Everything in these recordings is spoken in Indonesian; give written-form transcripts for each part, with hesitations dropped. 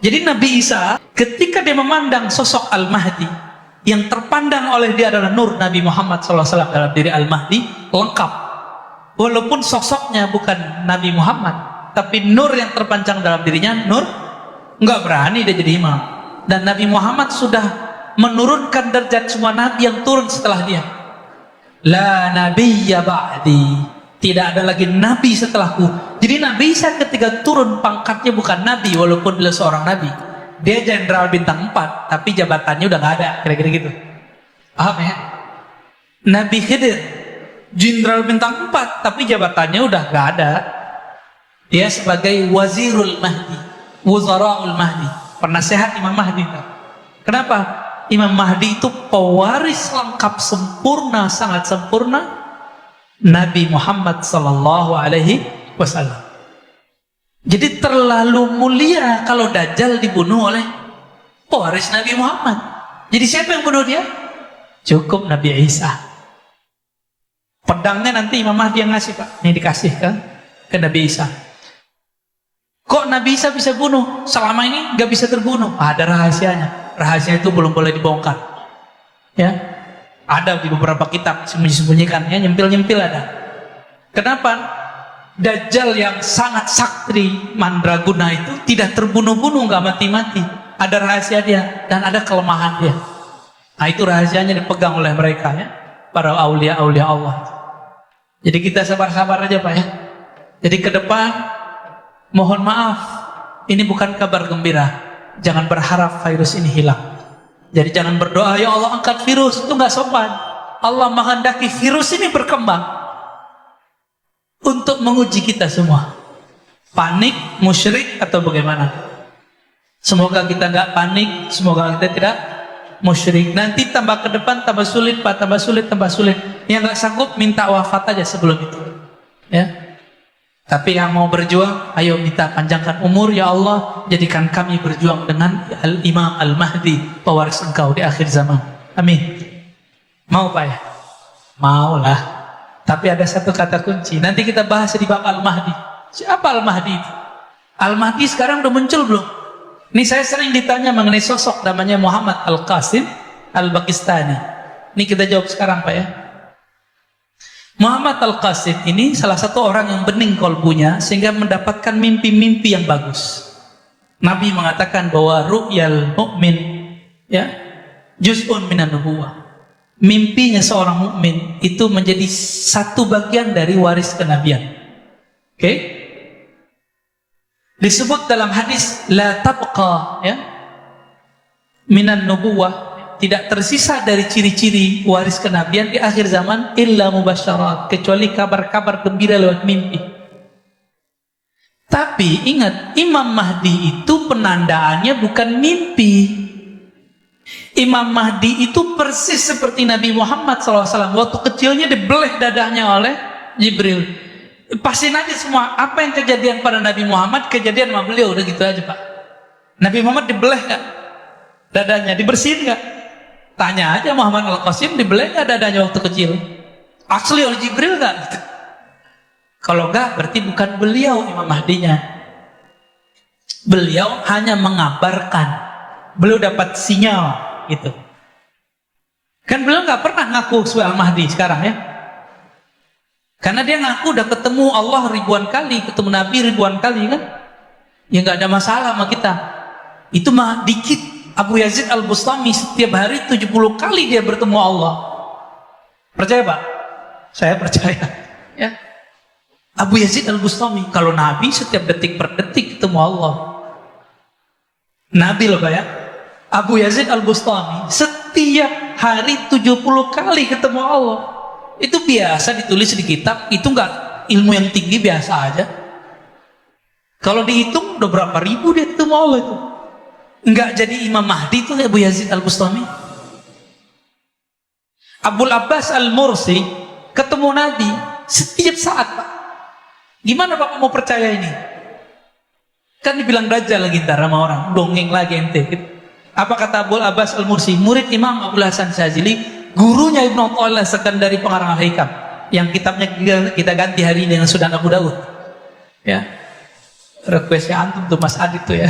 Jadi Nabi Isa ketika dia memandang sosok Al-Mahdi, yang terpandang oleh dia adalah nur Nabi Muhammad SAW dalam diri Al-Mahdi, lengkap. Walaupun sosoknya bukan Nabi Muhammad, tapi nur yang terpanjang dalam dirinya, nur, nggak berani dia jadi imam. Dan Nabi Muhammad sudah menurunkan derajat semua nabi yang turun setelah dia. La nabiyya ba'di, tidak ada lagi nabi setelahku. Jadi Nabi Isa ketika turun pangkatnya bukan nabi, walaupun dia seorang nabi. Dia jenderal bintang 4, tapi jabatannya udah nggak ada, kira-kira gitu. Paham ya? Nabi Khidir jenderal bintang 4, tapi jabatannya udah nggak ada. Dia sebagai wazirul mahdi, wuzaraul mahdi, penasehat Imam Mahdi. Kenapa? Imam Mahdi itu pewaris lengkap sempurna, sangat sempurna Nabi Muhammad sallallahu alaihi wasallam. Jadi terlalu mulia kalau Dajjal dibunuh oleh pewaris Nabi Muhammad. Jadi siapa yang bunuh dia? Cukup Nabi Isa. Pedangnya nanti Imam Mahdi yang ngasih, Pak. Ini dikasih ke Nabi Isa. Kok Nabi Isa bisa bunuh? Selama ini nggak bisa terbunuh. Ada rahasianya. Rahasia itu belum boleh dibongkar. Ya, ada di beberapa kitab sembunyi-sembunyikan, ya, nyempil-nyempil ada. Kenapa? Dajjal yang sangat sakti mandraguna itu tidak terbunuh-bunuh, nggak mati-mati. Ada rahasia dia dan ada kelemahan dia. Nah, itu rahasianya dipegang oleh mereka, ya, para aulia-aulia Allah. Jadi kita sabar-sabar aja, Pak, ya. Jadi ke depan, mohon maaf, ini bukan kabar gembira. Jangan berharap virus ini hilang. Jadi jangan berdoa, ya Allah angkat virus, itu nggak sopan. Allah menghendaki virus ini berkembang untuk menguji kita semua. Panik, musyrik, atau bagaimana? Semoga kita nggak panik, semoga kita tidak musyrik. Nanti tambah ke depan tambah sulit, Pak, tambah sulit, tambah sulit. Yang nggak sanggup minta wafat aja sebelum itu, ya. Tapi yang mau berjuang, ayo minta panjangkan umur, ya Allah, jadikan kami berjuang dengan Al-Imam Al-Mahdi, pewaris engkau di akhir zaman. Amin. Mau, Pak, ya? Mau lah. Tapi ada satu kata kunci, nanti kita bahas di bab Al-Mahdi. Siapa Al-Mahdi itu? Al-Mahdi sekarang udah muncul belum? Ini saya sering ditanya mengenai sosok namanya Muhammad Al-Qasim Al-Bakistani. Ini kita jawab sekarang, Pak, ya. Muhammad Al-Qasim ini salah satu orang yang bening kolbunya sehingga mendapatkan mimpi-mimpi yang bagus. Nabi mengatakan bahwa ru'yal mu'min, ya, juz'un minan nubuwah. Mimpinya seorang mukmin itu menjadi satu bagian dari waris kenabian. Oke? Disebut dalam hadis la tabqa, ya, minan nubuwah, tidak tersisa dari ciri-ciri waris kenabian di akhir zaman illa mubasyarat, kecuali kabar-kabar gembira lewat mimpi. Tapi ingat, Imam Mahdi itu penandaannya bukan mimpi. Imam Mahdi itu persis seperti Nabi Muhammad SAW. Waktu kecilnya dibeleh dadanya oleh Jibril. Pastiin aja semua apa yang kejadian pada Nabi Muhammad kejadian sama beliau, udah gitu aja, Pak. Nabi Muhammad dibeleh gak dadanya, dibersihin gak? Tanya aja Muhammad Al-Qasim, dibeleh gak dadanya waktu kecil? Asli oleh Jibril gak? Kalau enggak, berarti bukan beliau Imam Mahdinya. Beliau hanya mengabarkan. Beliau dapat sinyal, gitu. Kan beliau nggak pernah ngaku sebagai Al-Mahdi sekarang, ya. Karena dia ngaku udah ketemu Allah ribuan kali, ketemu Nabi ribuan kali, kan. Ya nggak ada masalah sama kita. Itu mah dikit. Abu Yazid Al-Bustami setiap hari 70 kali dia bertemu Allah. Percaya, Pak? Saya percaya, ya. Abu Yazid Al-Bustami, kalau Nabi setiap detik per detik ketemu Allah. Nabi loh, Pak, ya. Abu Yazid Al-Bustami setiap hari 70 kali ketemu Allah. Itu biasa ditulis di kitab, itu enggak ilmu yang tinggi, biasa aja. Kalau dihitung udah berapa ribu dia ketemu Allah itu. Enggak jadi Imam Mahdi itu Abu Yazid Al-Bustami. Abul Abbas Al-Mursi ketemu Nabi setiap saat, Pak. Gimana Pak mau percaya ini? Kan dibilang Dajjal lagi ntar sama orang, dongeng lagi ente. Apa kata Abul Abbas Al-Mursi, murid Imam Abdul Hasan Syazili, gurunya Ibnu Athaillah dari pengarang Al-Hikam, yang kitabnya kita ganti hari ini dengan Sunan Abu Dawud, ya. Requestnya antum tuh Mas Adit tuh, ya.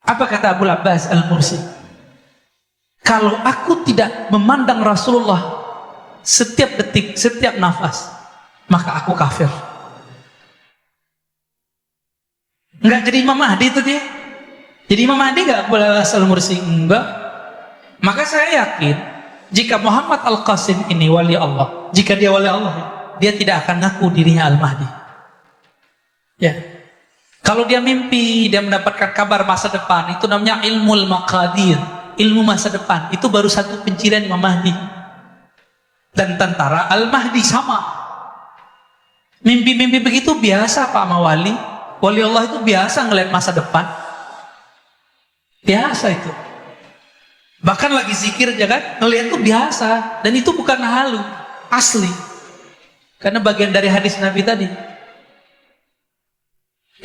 Apa kata Abu Abbas Al-Mursi? Kalau aku tidak memandang Rasulullah setiap detik, setiap nafas, maka aku kafir. Enggak jadi Imam Mahdi itu dia. Jadi Imam Mahdi enggak Abu Abbas Al-Mursi? Enggak. Maka saya yakin jika Muhammad Al-Qasim ini wali Allah, jika dia wali Allah, dia tidak akan ngaku dirinya Al-Mahdi. Ya. Kalau dia mimpi, dia mendapatkan kabar masa depan, itu namanya ilmul maqadir, ilmu masa depan. Itu baru satu pencirian Imam Mahdi. Dan tentara Al-Mahdi sama. Mimpi-mimpi begitu biasa Pak Mawali. Wali Allah itu biasa ngelihat masa depan. Biasa itu. Bahkan lagi zikir aja kan, ngelihat itu biasa. Dan itu bukan halu, asli. Karena bagian dari hadis Nabi tadi.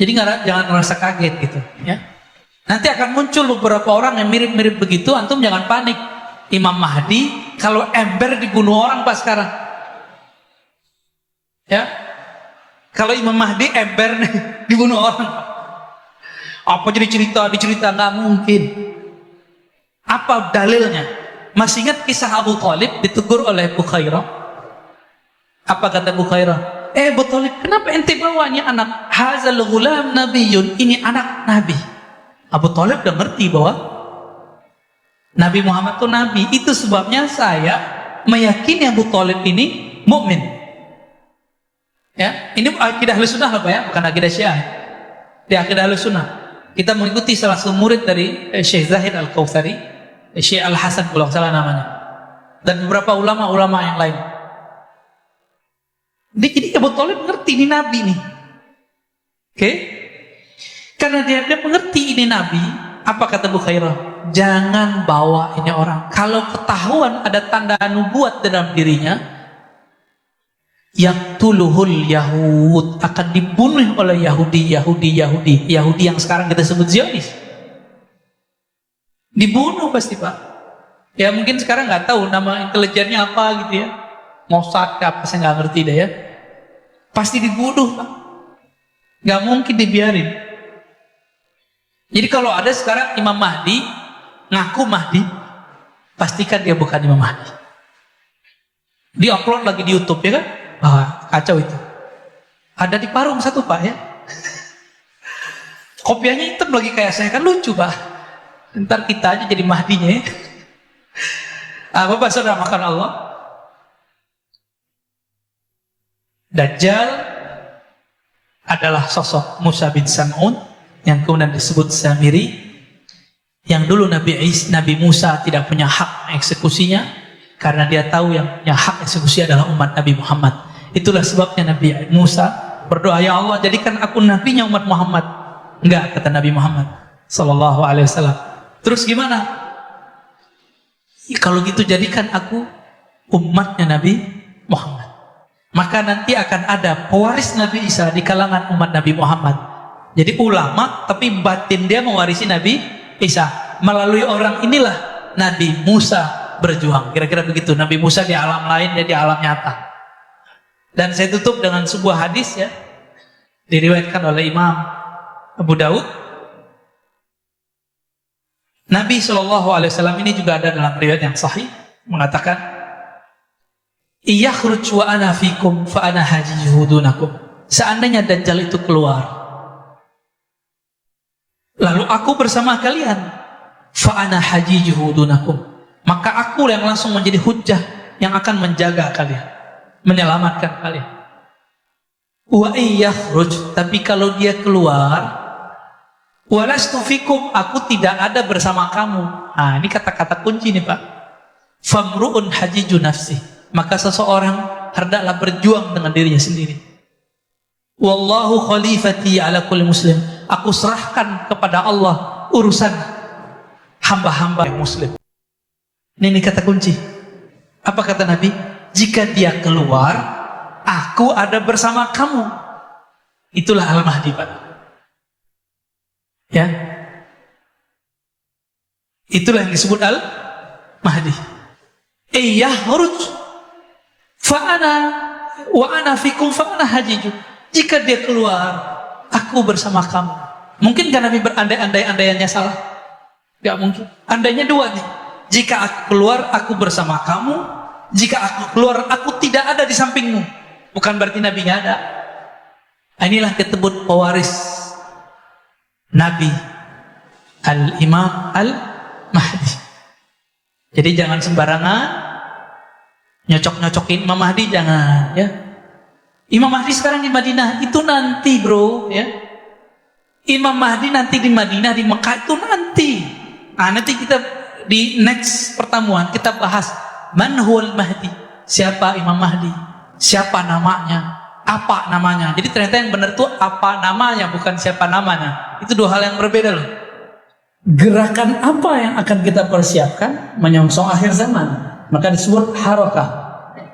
Jadi jangan merasa kaget gitu, ya. Nanti akan muncul beberapa orang yang mirip-mirip begitu, antum jangan panik. Imam Mahdi kalau ember dibunuh orang Pak sekarang. Ya. Kalau Imam Mahdi ember nih, dibunuh orang. Apa jadi dicerita nggak mungkin. Apa dalilnya? Masih ingat kisah Abu Thalib ditegur oleh Bukhairah? Apa kata Bukhairah? Abu Thalib, kenapa ente bawanya anak? Hazal ghulam nabiyun, ini anak Nabi. Abu Thalib udah ngerti bahwa Nabi Muhammad itu Nabi. Itu sebabnya saya meyakini Abu Thalib ini mukmin. Ya, ini akidah Ahlussunnah apa ya? Bukan akidah Syiah. Di akidah Ahlussunnah. Kita mengikuti salah satu murid dari Syekh Zahid Al-Kautsari, Syekh Al-Hasan kalau salah namanya. Dan beberapa ulama-ulama yang lain. Jadi Abu Thalib ngerti ini Nabi nih. Oke? Karena dia mengerti ini Nabi, apa kata Bukhairah? Jangan bawa ini orang. Kalau ketahuan ada tanda nubuat dalam dirinya, yaqtuluhul Yahud, akan dibunuh oleh Yahudi yang sekarang kita sebut Zionis. Dibunuh pasti Pak. Ya mungkin sekarang nggak tahu nama intelijennya apa gitu ya. Mossad apa saya nggak ngerti deh ya. Pasti dibunuh Pak. Nggak mungkin dibiarin. Jadi kalau ada sekarang Imam Mahdi ngaku Mahdi, pastikan dia bukan Imam Mahdi. Di-upload lagi di YouTube ya kan? Kacau itu. Ada di Parung satu Pak ya. Kopiahnya hitam lagi kayak saya, kan lucu Pak. Ntar kita aja jadi Mahdinya ya. Bapak saudara makan Allah. Dajjal adalah sosok Musa bin Sam'un yang kemudian disebut Samiri, yang dulu Nabi Musa tidak punya hak eksekusinya karena dia tahu yang punya hak eksekusi adalah umat Nabi Muhammad. Itulah sebabnya Nabi Musa berdoa, ya Allah jadikan aku nabinya umat Muhammad. Enggak, kata Nabi Muhammad sallallahu alaihi wasallam. Terus gimana? Kalau gitu jadikan aku umatnya Nabi Muhammad. Maka nanti akan ada pewaris Nabi Isa di kalangan umat Nabi Muhammad. Jadi ulama tapi batin dia mewarisi Nabi Isa. Melalui orang inilah Nabi Musa berjuang. Kira-kira begitu. Nabi Musa di alam lain, dia di alam nyata. Dan saya tutup dengan sebuah hadis ya, diriwayatkan oleh Imam Abu Daud. Nabi SAW ini juga ada dalam riwayat yang sahih mengatakan, iyakhruj wa ana fikum fa ana hajijuhu dunakum. Seandainya Dajjal itu keluar, lalu aku bersama kalian, fa ana hajijuhu dunakum, maka aku yang langsung menjadi hujjah yang akan menjaga kalian, menyelamatkan kalian. Wa iyakhruj, tapi kalau dia keluar, walastu fikum, aku tidak ada bersama kamu. Nah, ini kata-kata kunci nih Pak. Famru'un hajiju nafsi, maka seseorang hendaklah berjuang dengan dirinya sendiri. Wallahu khalifati ala kulli muslim, aku serahkan kepada Allah urusan hamba-hamba yang muslim. Ini kata kunci. Apa kata Nabi? Jika dia keluar, aku ada bersama kamu. Itulah Al-Mahdi Pak. Ya, itulah yang disebut Al-Mahdi. Yahruj fa'ana wa ana fikum fa'ana hajiju. Jika dia keluar, aku bersama kamu. Mungkin kan Nabi berandai-andaiannya salah? Gak mungkin. Andainya dua nih. Jika aku keluar, aku bersama kamu. Jika aku keluar, aku tidak ada di sampingmu. Bukan berarti Nabi nggak ada. Inilah ketebut pewaris Nabi, Al-Imam Al-Mahdi. Jadi jangan sembarangan nyocok-nyocokin Imam Mahdi, jangan ya. Imam Mahdi sekarang di Madinah, itu nanti bro ya. Imam Mahdi nanti di Madinah, di Mekah itu nanti. Nah, nanti kita di next pertemuan kita bahas man huwal Mahdi, siapa Imam Mahdi, siapa namanya, apa namanya. Jadi ternyata yang benar tuh apa namanya, bukan siapa namanya. Itu dua hal yang berbeda loh. Gerakan apa yang akan kita persiapkan menyongsong akhir zaman, maka disebut harokah.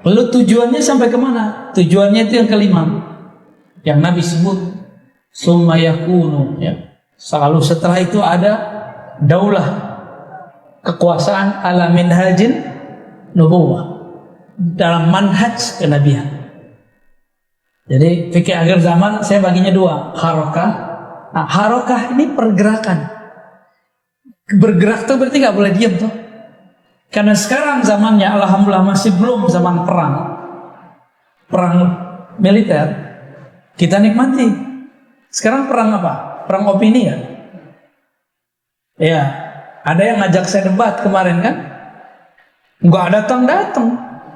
Lalu tujuannya sampai kemana? Tujuannya itu yang kelima, yang Nabi sebut summa yakunu ya. Selalu setelah itu ada daulah, kekuasaan ala minhajin nubuwah, dalam manhaj kenabian. Jadi fikih akhir zaman saya baginya dua, harokah. Nah, harokah ini pergerakan. Bergerak tuh berarti nggak boleh diam tuh. Karena sekarang zamannya alhamdulillah masih belum zaman perang militer. Kita nikmati. Sekarang perang apa? Perang opini ya. Ya, ada yang ngajak saya debat kemarin kan? Nggak datang.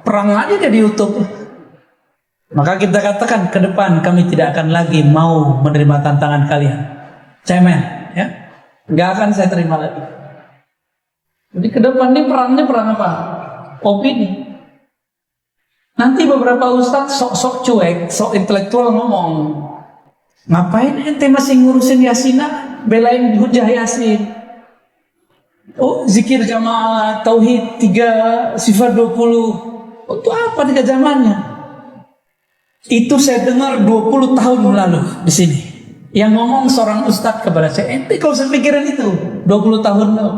Perang aja dia di YouTube. Maka kita katakan ke depan kami tidak akan lagi mau menerima tantangan kalian. Cemen, ya. Nggak akan saya terima lagi. Jadi ke depan ini perangnya perang apa? Opini. Nanti beberapa ustadz sok-sok cuek, sok intelektual ngomong, ngapain ente masih ngurusin Yasinah, belain hujah Yasin? Oh, zikir jamaah, tauhid 3, sifat 20. Untuk apa 3 zamannya? Itu saya dengar 20 tahun lalu di sini. Yang ngomong seorang ustadz kepada saya, ente kalau saya pikiran itu 20 tahun lalu.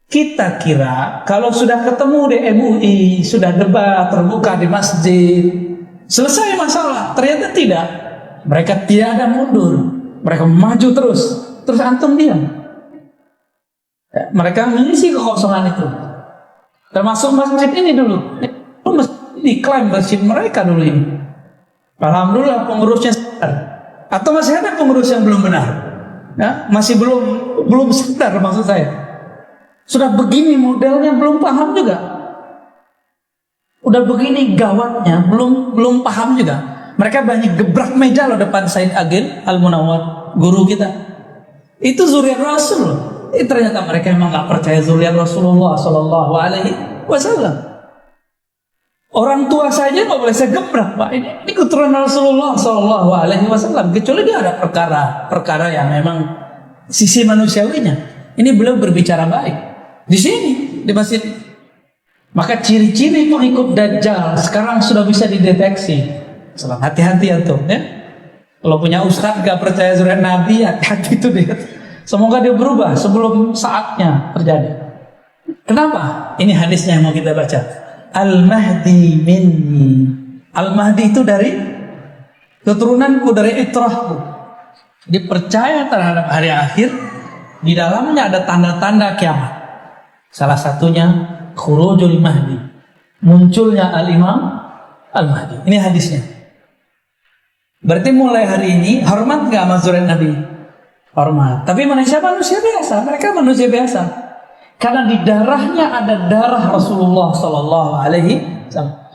Kita kira kalau sudah ketemu di MUI, sudah debat terbuka di masjid, selesai masalah. Ternyata tidak. Mereka tidak ada mundur. Mereka maju terus. Terus antum diam. Ya, mereka mengisi kekosongan itu. Termasuk masjid ini dulu. Diklaim masjid mereka dulu ini. Alhamdulillah pengurusnya sadar. Atau masih ada pengurus yang belum benar. Ya, masih belum sadar maksud saya. Sudah begini modelnya belum paham juga. Udah begini gawatnya belum paham juga. Mereka banyak gebrak meja loh depan Said Agil Al-Munawwar, guru kita. Itu zuriat Rasul. Ternyata mereka memang nggak percaya zuriat Rasulullah Sallallahu Alaihi Wasallam. Orang tua saja nggak boleh saya gebrak, Pak. Ini keturunan Rasulullah Sallallahu Alaihi Wasallam. Kecuali dia ada perkara yang memang sisi manusiawinya. Ini belum berbicara baik. Di sini, di masjid. Maka ciri-ciri pengikut Dajjal sekarang sudah bisa dideteksi. Hati-hati antum ya. Kalau punya ustadz gak percaya zuriat Nabi, hati-hati itu dia. Semoga dia berubah sebelum saatnya terjadi. Kenapa? Ini hadisnya yang mau kita baca. Al-Mahdi minni. Al-Mahdi itu dari keturunanku, dari itrahku. Dipercaya terhadap hari akhir. Di dalamnya ada tanda-tanda kiamat. Salah satunya khurujul Mahdi, munculnya Al-Imam Al-Mahdi. Ini hadisnya. Berarti mulai hari ini hormat gak sama zuriat Nabi? Hormat. Tapi manusia biasa. Mereka manusia biasa. Karena di darahnya ada darah Rasulullah Sallallahu Alaihi Wasallam.